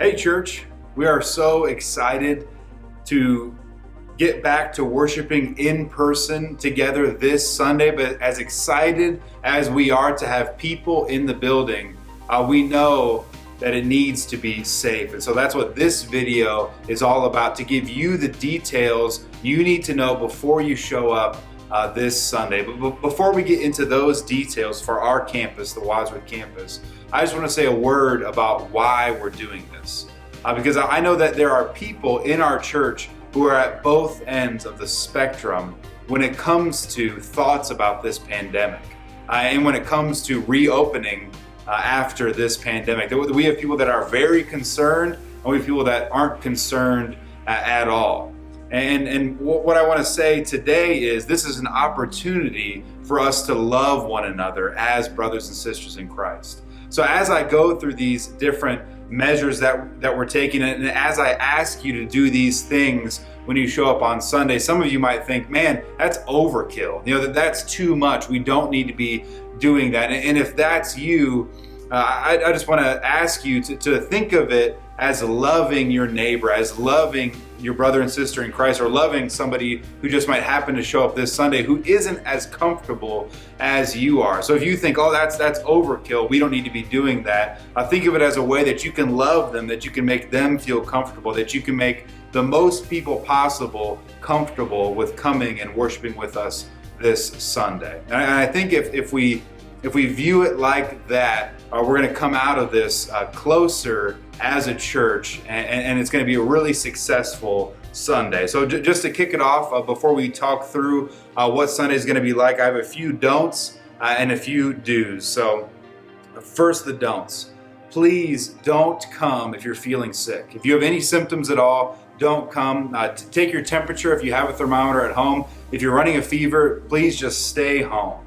Hey church, we are so excited to get back to worshiping in person together this Sunday, but as excited as we are to have people in the building, we know that it needs to be safe. And so that's what this video is all about, to give you the details you need to know before you show up this Sunday. But before we get into those details for our campus, the Wadsworth campus, I just want to say a word about why we're doing this. Because I know that there are people in our church who are at both ends of the spectrum when it comes to thoughts about this pandemic. And when it comes to reopening after this pandemic. We have people that are very concerned, and we have people that aren't concerned at all. And what I want to say today is this is an opportunity for us to love one another as brothers and sisters in Christ. So as I go through these different measures that we're taking, and as I ask you to do these things when you show up on Sunday, some of you might think, man, that's overkill. That's too much. We don't need to be doing that. And if that's you, I just want to ask you to think of it as loving your neighbor, as loving your brother and sister in Christ, or loving somebody who just might happen to show up this Sunday who isn't as comfortable as you are. So if you think, oh, that's overkill, we don't need to be doing that, think of it as a way that you can love them, that you can make them feel comfortable, that you can make the most people possible comfortable with coming and worshiping with us this Sunday. And I think if we view it like that, we're going to come out of this closer as a church, and it's going to be a really successful Sunday. So just to kick it off, before we talk through what Sunday is going to be like, I have a few don'ts and a few do's. So first, the don'ts. Please don't come if you're feeling sick. If you have any symptoms at all, don't come. Take your temperature if you have a thermometer at home. If you're running a fever, please just stay home.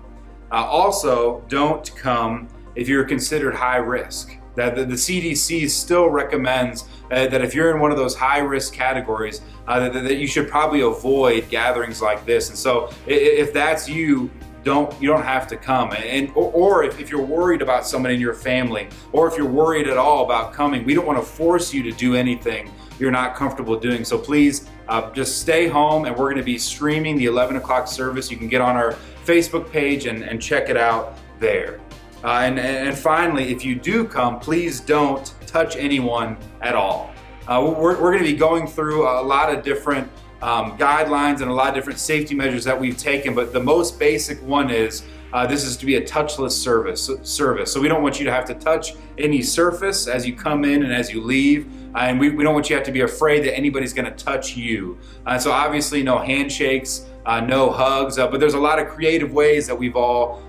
Also, don't come if you're considered high risk. That the CDC still recommends that if you're in one of those high risk categories, that you should probably avoid gatherings like this. And so if that's you, you don't have to come. Or if you're worried about someone in your family, or if you're worried at all about coming, we don't want to force you to do anything you're not comfortable doing. So please just stay home, and we're going to be streaming the 11 o'clock service. You can get on our Facebook page and check it out there. And finally, if you do come, please don't touch anyone at all. We're going to be going through a lot of different guidelines and a lot of different safety measures that we've taken, but the most basic one is this is to be a touchless service. So we don't want you to have to touch any surface as you come in and as you leave. And we don't want you to have to be afraid that anybody's going to touch you. So obviously no handshakes, no hugs, but there's a lot of creative ways that we've all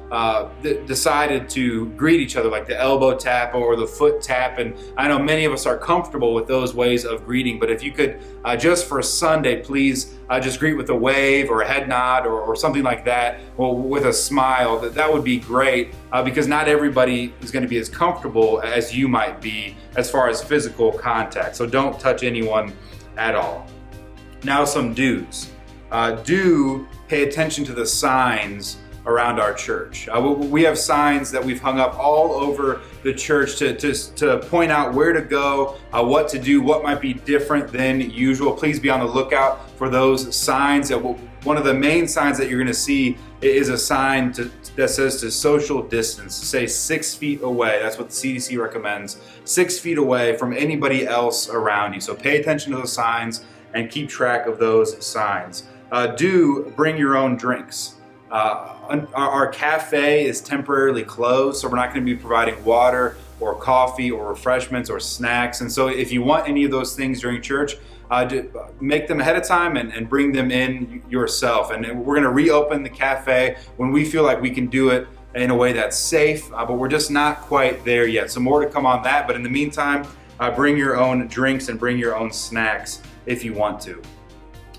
decided to greet each other, like the elbow tap or the foot tap. And I know many of us are comfortable with those ways of greeting, but if you could, just for Sunday, please just greet with a wave or a head nod or something like that, or with a smile, that would be great, because not everybody is going to be as comfortable as you might be as far as physical contact. So don't touch anyone at all. Now some do's. Do pay attention to the signs around our church. We have signs that we've hung up all over the church to point out where to go, what to do, what might be different than usual. Please be on the lookout for those signs. One of the main signs that you're going to see is a sign that says to social distance, to say 6 feet away. That's what the CDC recommends, 6 feet away from anybody else around you. So pay attention to those signs and keep track of those signs. Do bring your own drinks. Our cafe is temporarily closed, so we're not going to be providing water or coffee or refreshments or snacks. And so if you want any of those things during church, make them ahead of time and bring them in yourself. And we're going to reopen the cafe when we feel like we can do it in a way that's safe, but we're just not quite there yet. So more to come on that. But in the meantime, bring your own drinks and bring your own snacks if you want to.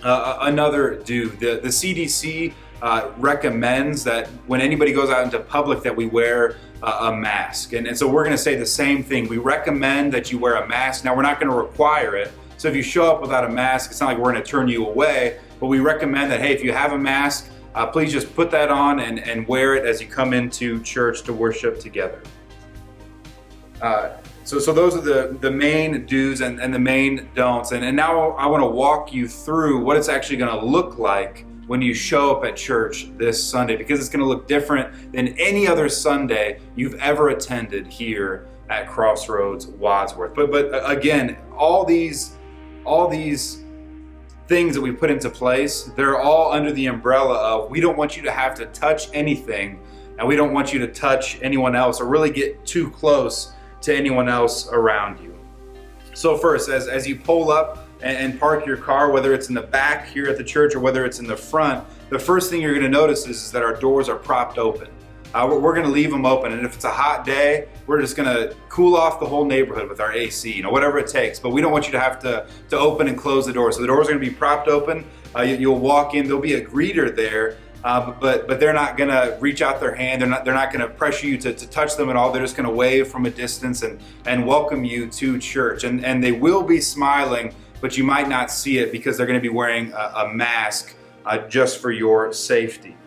Another do, the CDC recommends that when anybody goes out into public that we wear a mask. And so we're going to say the same thing. We recommend that you wear a mask. Now, we're not going to require it. So if you show up without a mask, it's not like we're going to turn you away, but we recommend that, hey, if you have a mask, please just put that on and wear it as you come into church to worship together. So those are the main do's and the main don'ts. And now I want to walk you through what it's actually going to look like when you show up at church this Sunday, because it's going to look different than any other Sunday you've ever attended here at Crossroads Wadsworth. But again, all these things that we put into place, they're all under the umbrella of we don't want you to have to touch anything, and we don't want you to touch anyone else or really get too close to anyone else around you. So first, as you pull up and park your car, whether it's in the back here at the church or whether it's in the front, the first thing you're going to notice is that our doors are propped open. We're going to leave them open, and if it's a hot day, we're just going to cool off the whole neighborhood with our AC, whatever it takes. But we don't want you to have to open and close the doors. So the doors are going to be propped open. You'll walk in. There'll be a greeter there, but they're not going to reach out their hand. They're not going to pressure you to touch them at all. They're just going to wave from a distance and welcome you to church. And they will be smiling, but you might not see it because they're going to be wearing a mask just for your safety.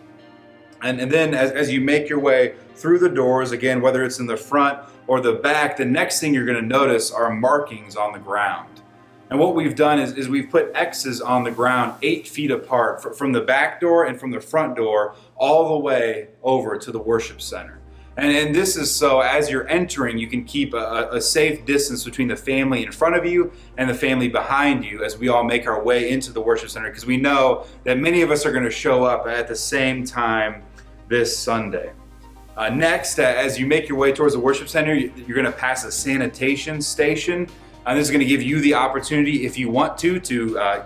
And then as you make your way through the doors, again, whether it's in the front or the back, the next thing you're going to notice are markings on the ground. And what we've done is we've put X's on the ground 8 feet apart from the back door and from the front door all the way over to the worship center. And this is so as you're entering, you can keep a safe distance between the family in front of you and the family behind you as we all make our way into the worship center, because we know that many of us are going to show up at the same time this Sunday. Next, as you make your way towards the worship center, you're going to pass a sanitation station. This is going to give you the opportunity, if you want to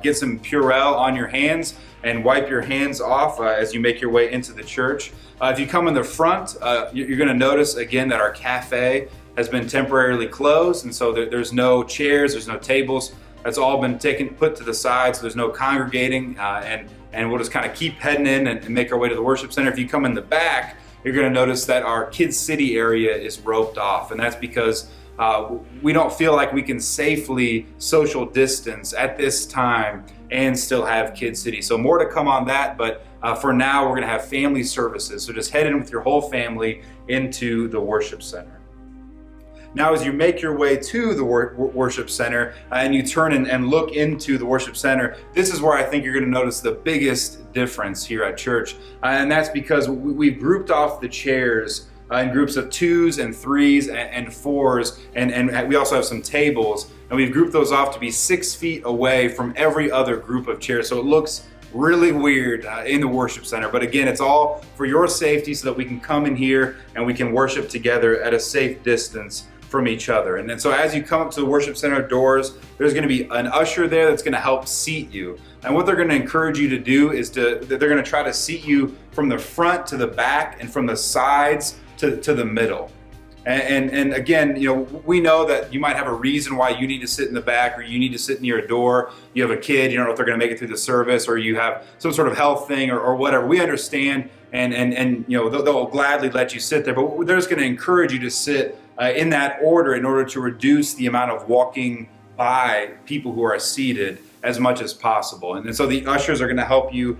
get some Purell on your hands and wipe your hands off as you make your way into the church. If you come in the front, you're going to notice again that our cafe has been temporarily closed, and so there's no chairs, there's no tables. That's all been put to the side, so there's no congregating, and we'll just kind of keep heading in and make our way to the worship center. If you come in the back, you're going to notice that our Kids City area is roped off, and that's because we don't feel like we can safely social distance at this time and still have Kids City. So more to come on that, but for now we're going to have family services. So just head in with your whole family into the worship center. Now, as you make your way to the worship center and you turn and look into the worship center, this is where I think you're going to notice the biggest difference here at church. And that's because we've grouped off the chairs in groups of 2s and 3s and 4s, and we also have some tables, and we've grouped those off to be 6 feet away from every other group of chairs. So it looks really weird in the worship center, but again, it's all for your safety so that we can come in here and we can worship together at a safe distance from each other. And then so as you come up to the worship center doors, there's going to be an usher there that's going to help seat you. And what they're going to encourage you to do is they're going to try to seat you from the front to the back and from the sides to the middle. And again, we know that you might have a reason why you need to sit in the back, or you need to sit near a door. You have a kid, you don't know if they're going to make it through the service, or you have some sort of health thing or whatever. We understand, and they'll gladly let you sit there, but they're just going to encourage you to sit in that order in order to reduce the amount of walking by people who are seated as much as possible. And so the ushers are going to help you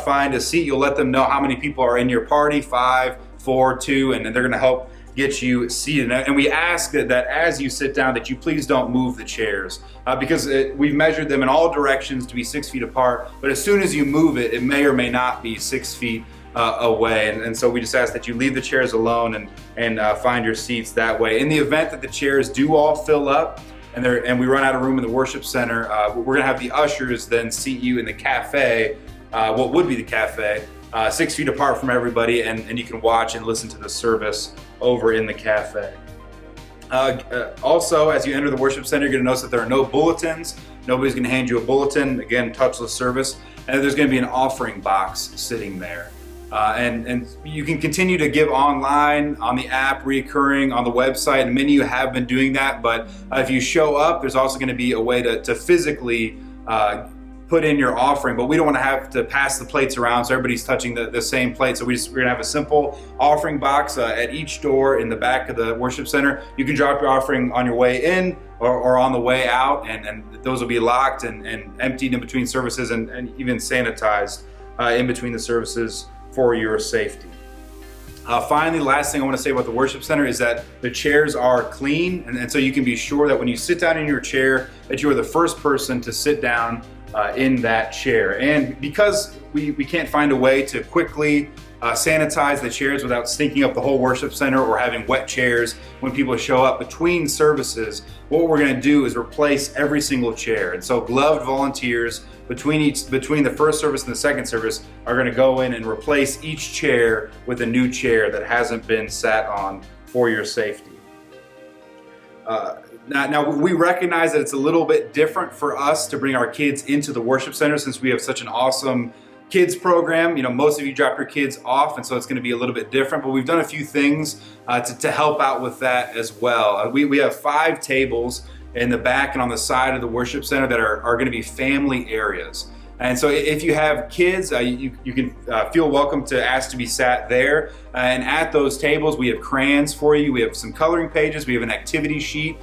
find a seat. You'll let them know how many people are in your party, 5, 4, 2, and then they're going to help get you seated. And we ask that as you sit down that you please don't move the chairs because we've measured them in all directions to be 6 feet apart, but as soon as you move it, it may or may not be 6 feet away. And so we just ask that you leave the chairs alone and find your seats that way. In the event that the chairs do all fill up and we run out of room in the worship center, we're going to have the ushers then seat you in the cafe, what would be the cafe, 6 feet apart from everybody, and you can watch and listen to the service over in the cafe. Also, as you enter the worship center, you're going to notice that there are no bulletins. Nobody's going to hand you a bulletin. Again, touchless service. And there's going to be an offering box sitting there. And you can continue to give online, on the app, recurring, on the website, and many of you have been doing that. But if you show up, there's also going to be a way to physically put in your offering, but we don't want to have to pass the plates around so everybody's touching the same plate. So we're going to have a simple offering box at each door in the back of the worship center. You can drop your offering on your way in or on the way out, and those will be locked and emptied in between services and even sanitized in between the services for your safety. Finally, last thing I want to say about the worship center is that the chairs are clean, and so you can be sure that when you sit down in your chair, that you are the first person to sit down in that chair. And because we can't find a way to quickly sanitize the chairs without stinking up the whole worship center or having wet chairs when people show up between services, what we're going to do is replace every single chair. And so gloved volunteers between the first service and the second service are going to go in and replace each chair with a new chair that hasn't been sat on for your safety. Now we recognize that it's a little bit different for us to bring our kids into the worship center since we have such an awesome kids program. You know, most of you drop your kids off, and so it's going to be a little bit different, but we've done a few things to help out with that as well. We have 5 tables in the back and on the side of the worship center that are going to be family areas. And so if you have kids, you can feel welcome to ask to be sat there. And at those tables, we have crayons for you. We have some coloring pages. We have an activity sheet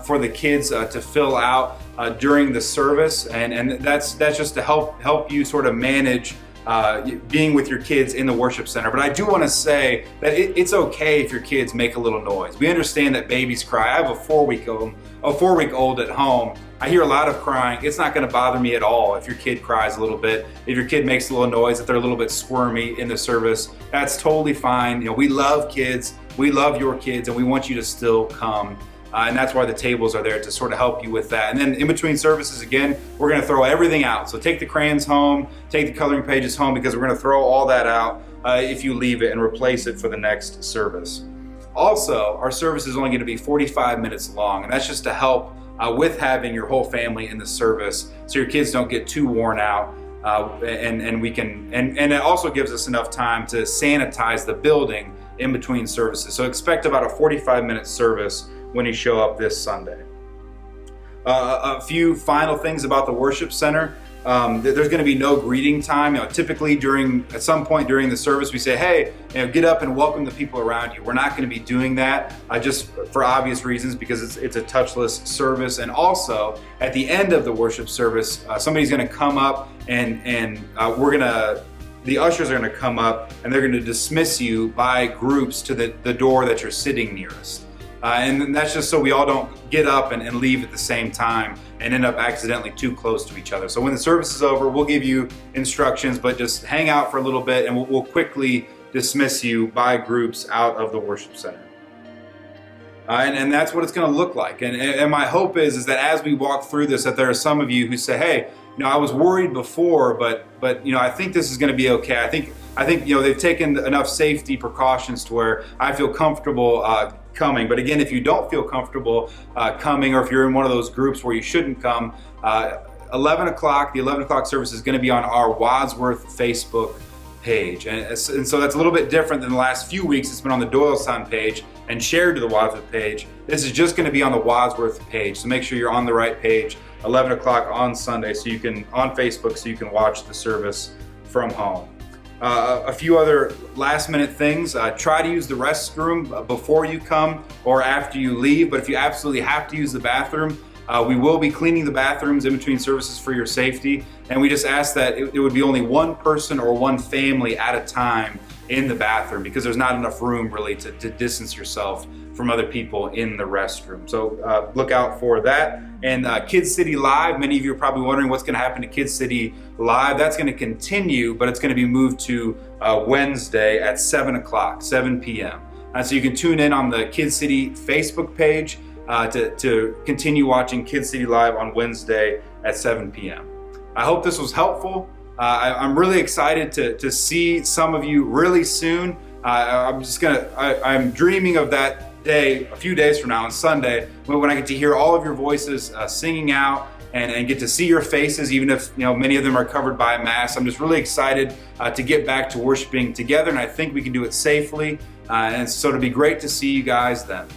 for the kids to fill out during the service. And that's just to help you sort of manage being with your kids in the worship center. But I do want to say that it's okay if your kids make a little noise. We understand that babies cry. I have a 4-week-old at home. I hear a lot of crying. It's not going to bother me at all if your kid cries a little bit, if your kid makes a little noise, if they're a little bit squirmy in the service. That's totally fine. You know, we love kids. We love your kids, and we want you to still come. And that's why the tables are there to sort of help you with that. And then in between services, again, we're going to throw everything out. So take the crayons home, take the coloring pages home, because we're going to throw all that out if you leave it and replace it for the next service. Also, our service is only going to be 45 minutes long, and that's just to help with having your whole family in the service so your kids don't get too worn out. And it also gives us enough time to sanitize the building in between services. So expect about a 45-minute service when you show up this Sunday. A few final things about the worship center. There's going to be no greeting time. You know, typically at some point during the service, we say, "Hey, get up and welcome the people around you." We're not going to be doing that, just for obvious reasons, because it's a touchless service. And also, at the end of the worship service, somebody's going to come up and the ushers are going to come up and they're going to dismiss you by groups to the door that you're sitting nearest. And that's just so we all don't get up and leave at the same time and end up accidentally too close to each other. So when the service is over, we'll give you instructions, but just hang out for a little bit and we'll quickly dismiss you by groups out of the worship center. And that's what it's going to look like. And my hope is that as we walk through this, that there are some of you who say, "Hey, I was worried before, but I think this is going to be okay. I think they've taken enough safety precautions to where I feel comfortable coming." But again, if you don't feel comfortable coming, or if you're in one of those groups where you shouldn't come, 11 o'clock, the 11 o'clock service is going to be on our Wadsworth Facebook page. And so that's a little bit different than the last few weeks. It's been on the Doylestown page and shared to the Wadsworth page. This is just going to be on the Wadsworth page. So make sure you're on the right page, 11 o'clock on Sunday, on Facebook, so you can watch the service from home. A few other last minute things. Try to use the restroom before you come or after you leave, but if you absolutely have to use the bathroom, we will be cleaning the bathrooms in between services for your safety, and we just ask that it would be only one person or one family at a time in the bathroom, because there's not enough room really to distance yourself from other people in the restroom. So look out for that. And Kids City Live, many of you are probably wondering what's going to happen to Kids City Live. That's going to continue, but it's going to be moved to Wednesday at 7 p.m. So you can tune in on the Kids City Facebook page to continue watching Kids City Live on Wednesday at 7 p.m. I hope this was helpful. I'm really excited to see some of you really soon. I'm dreaming of that day a few days from now on Sunday when I get to hear all of your voices singing out and get to see your faces, even if many of them are covered by a mask. I'm just really excited to get back to worshiping together, and I think we can do it safely. And so it'll be great to see you guys then.